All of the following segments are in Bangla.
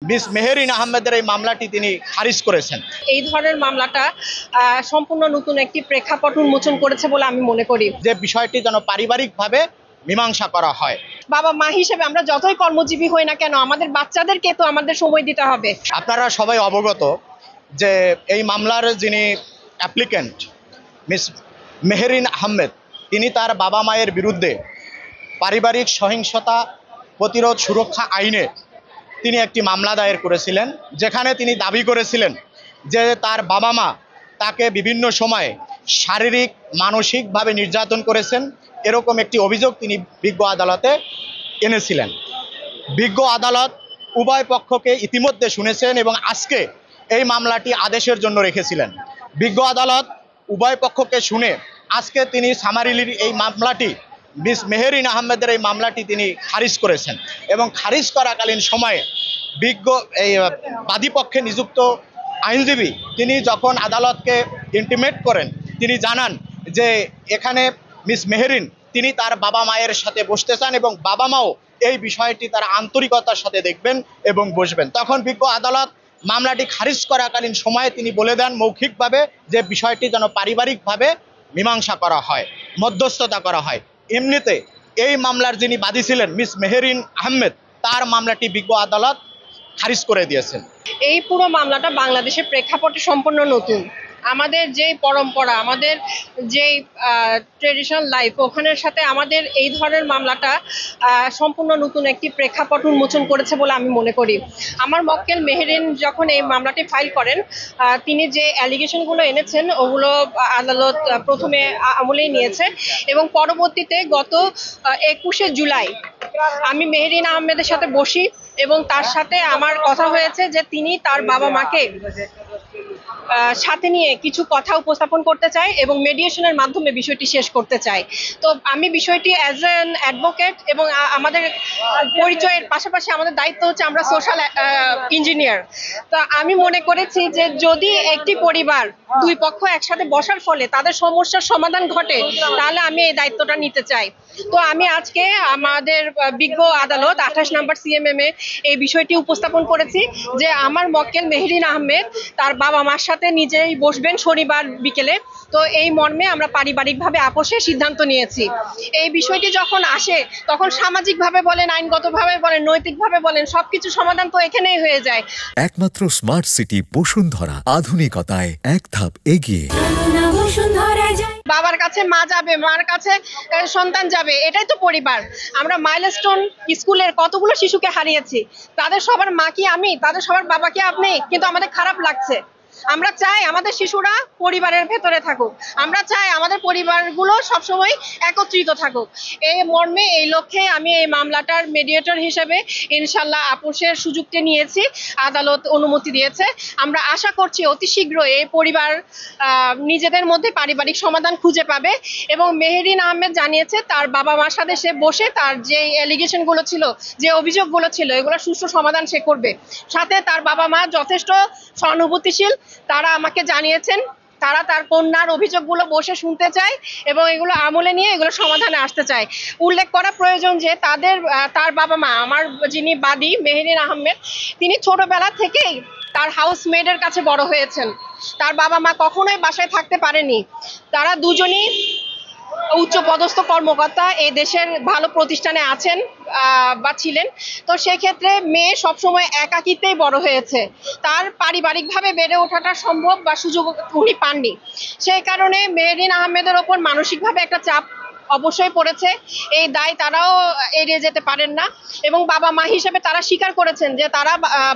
মিস মেহেরিন আহমেদের এই মামলাটি তিনি খারিজ করেছেন। এই ধরনের মামলাটা সম্পূর্ণ নতুন একটি প্রেক্ষাপট উন্মোচন করেছে বলে আমি মনে করি। যে বিষয়টি যেন পারিবারিকভাবে মীমাংসা করা হয়। বাবা মা হিসেবে আমরা যতই কর্মজীবী হই না কেন, আমাদের বাচ্চাদেরকে তো আমাদের সময় দিতে হবে। আপনারা সবাই অবগত যে এই মামলার যিনি অ্যাপ্লিক্যান্ট মিস মেহেরিন আহমেদ, তিনি তার বাবা মায়ের বিরুদ্ধে পারিবারিক সহিংসতা প্রতিরোধ সুরক্ষা আইনে তিনি একটি মামলা দায়ের করেছিলেন, যেখানে তিনি দাবি করেছিলেন যে তার বাবা মা তাকে বিভিন্ন সময়ে শারীরিক মানসিকভাবে নির্যাতন করেছেন। এরকম একটি অভিযোগ তিনি বিজ্ঞ আদালতে এনেছিলেন। বিজ্ঞ আদালত উভয় পক্ষকে ইতিমধ্যে শুনেছেন এবং আজকে এই মামলাটি আদেশের জন্য রেখেছিলেন। বিজ্ঞ আদালত উভয় পক্ষকে শুনে আজকে তিনি সামারিলির এই মামলাটি মিস মেহেরিন আহমেদের এই মামলাটি তিনি খারিজ করেছেন এবং খারিজ করাকালীন সময়ে বিজ্ঞ এই বাদীপক্ষে নিযুক্ত আইনজীবী তিনি যখন আদালতকে ইন্টিমেট করেন, তিনি জানান যে এখানে মিস মেহেরিন তিনি তার বাবা মায়ের সাথে বসতে চান এবং বাবা মাও এই বিষয়টি তার আন্তরিকতার সাথে দেখবেন এবং বসবেন। তখন বিজ্ঞ আদালত মামলাটি খারিজ করাকালীন সময়ে তিনি বলে দেন মৌখিকভাবে যে বিষয়টি যেন পারিবারিকভাবে মীমাংসা করা হয়, মধ্যস্থতা করা হয়। এমনিতে এই মামলার যিনি বাদী ছিলেন মিস মেহেরিন আহমেদ, তার মামলাটি বিজ্ঞ আদালত খারিজ করে দিয়েছেন। এই পুরো মামলাটা বাংলাদেশের প্রেক্ষাপটে সম্পূর্ণ নতুন। আমাদের যেই পরম্পরা, আমাদের যেই ট্রেডিশনাল লাইফ, ওখানের সাথে আমাদের এই ধরনের মামলাটা সম্পূর্ণ নতুন একটি প্রেক্ষাপট উন্মোচন করেছে বলে আমি মনে করি। আমার মক্কেল মেহেরিন যখন এই মামলাটি ফাইল করেন, তিনি যে অ্যালিগেশনগুলো এনেছেন ওগুলো আদালত প্রথমে আমলেই নিয়েছে এবং পরবর্তীতে গত 21শে জুলাই আমি মেহেরিন আহমেদের সাথে বসি এবং তার সাথে আমার কথা হয়েছে যে তিনি তার বাবা মাকে সাথে নিয়ে কিছু কথা উপস্থাপন করতে চায় এবং মেডিয়েশনের মাধ্যমে বিষয়টি শেষ করতে চায়। তো আমি বিষয়টি অ্যাজ অ্যান অ্যাডভোকেট এবং আমাদের পরিচয়ের পাশাপাশি আমাদের দায়িত্ব হচ্ছে আমরা সোশ্যাল ইঞ্জিনিয়ার। তো আমি মনে করেছি যে যদি একটি পরিবার দুই পক্ষ একসাথে বসার ফলে তাদের সমস্যার সমাধান ঘটে, তাহলে আমি এই দায়িত্বটা নিতে চাই। তো আমি আজকে আমাদের বিজ্ঞ আদালত 28 নম্বর CMM এ এই বিষয়টি উপস্থাপন করেছি যে আমার মক্কেল মেহেরিন আহমেদ তার বাবা মার সাথে নিজেই বসবেন শনিবার বিকেলে। তো এই মর্মে আমরা পারিবারিকভাবে আপোষের সিদ্ধান্ত নিয়েছি। এই বিষয়টি যখন আসে তখন সামাজিকভাবে বলেন, আইনগতভাবে বলেন, নৈতিকভাবে বলেন, সবকিছু সমাধান তো এখানেই হয়ে যায়। একমাত্র স্মার্ট সিটি বসুন্ধরা, আধুনিকতায় এক ধাপ এগিয়ে। বাবার কাছে মা যাবে, মার কাছে সন্তান যাবে, এটাই তো পরিবার। আমরা মাইলস্টোন স্কুলের কতগুলো শিশুকে হারিয়েছি, তাদের সবার মা কি আমি, তাদের সবার বাবা কি আপনি, কিন্তু আমাদের খারাপ লাগছে। আমরা চাই আমাদের শিশুরা পরিবারের ভেতরে থাকুক, আমরা চাই আমাদের পরিবারগুলো সবসময় একত্রিত থাকুক। এই মর্মে এই লক্ষ্যে আমি এই মামলাটার মেডিয়েটর হিসেবে ইনশাল্লাহ আপোষের সুযোগটি নিয়েছি, আদালত অনুমতি দিয়েছে। আমরা আশা করছি অতি শীঘ্র এই পরিবার নিজেদের মধ্যে পারিবারিক সমাধান খুঁজে পাবে এবং মেহেরিন আহমেদ জানিয়েছে তার বাবা মার সাথে সে বসে তার যে অ্যালিগেশনগুলো ছিল, যে অভিযোগগুলো ছিল, এগুলো সুষ্ঠু সমাধান সে করবে। সাথে তার বাবা মা যথেষ্ট সহানুভূতিশীল, তারা আমাকে জানিয়েছেন তারা তার কন্যার অভিযোগগুলো বসে শুনতে চায় এবং এগুলো আমলে নিয়ে এগুলো সমাধানে আসতে চায়। উল্লেখ করা প্রয়োজন যে তার বাবা মা, আমার যিনি বাদী মেহেরিন আহমেদ, তিনি ছোটবেলা থেকেই তার হাউসমেডের কাছে বড় হয়েছেন। তার বাবা মা কখনোই বাসায় থাকতে পারেনি। তারা দুজনই উচ্চ পদস্থ কর্মকর্তা, এই দেশের ভালো প্রতিষ্ঠানে আছেন বা ছিলেন। তো সেক্ষেত্রে মেয়ে সবসময় একাকিত্বেই বড় হয়েছে, তার পারিবারিকভাবে বেড়ে ওঠাটা সম্ভব বা সুযোগ উনি পাননি। সেই কারণে মেহেরিন আহমেদের ওপর মানসিকভাবে একটা চাপ অবশ্যই পড়েছে। এই দায় তারাও এড়িয়ে যেতে পারেন না এবং বাবা মা হিসেবে তারা স্বীকার করেছেন যে তারা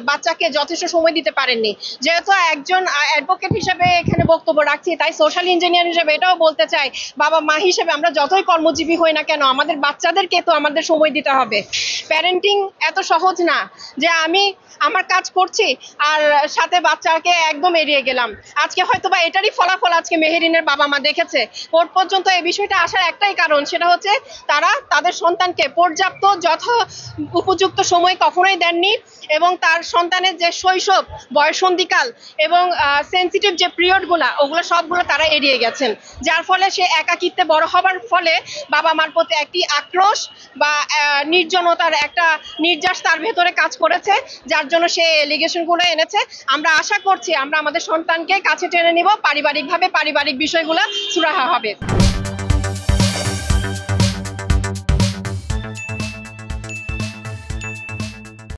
বাচ্চাকে যথেষ্ট সময় দিতে পারেননি। যেহেতু একজন অ্যাডভোকেট হিসেবে এখানে বক্তব্য রাখছি, তাই সোশ্যাল ইঞ্জিনিয়ার হিসেবে এটাও বলতে চাই, বাবা মা হিসেবে আমরা যতই কর্মজীবী হই না কেন, আমাদের বাচ্চাদেরকে তো আমাদের সময় দিতে হবে। প্যারেন্টিং এত সহজ না যে আমি আমার কাজ করছি আর সাথে বাচ্চাকে একদম এড়িয়ে গেলাম। আজকে হয়তো বা এটারই ফলাফল আজকে মেহেরিনের বাবা মা দেখেছে। কোর্ট পর্যন্ত এই বিষয়টা আসার একটাই কারণ সেটা হচ্ছে তারা তাদের সন্তানকে পর্যাপ্ত উপযুক্ত সময় কখনোই দেননি, এবং তার সন্তানের যে শৈশব, বয়সন্ধিকাল এবং সেন্সিটিভ যে পিরিয়ডগুলো, ওগুলো সবগুলো তারা এড়িয়ে গেছেন, যার ফলে সে একাকিত্বে বড় হবার ফলে বাবা মার প্রতি একটি আক্রোশ বা নির্জনতার একটা নির্যাস তার ভেতরে কাজ করেছে, যার জন্য সে এলিগেশনগুলো এনেছে। আমরা আশা করছি আমরা আমাদের সন্তানকে কাছে টেনে নিব, পারিবারিক বিষয়গুলো সুরাহা হবে।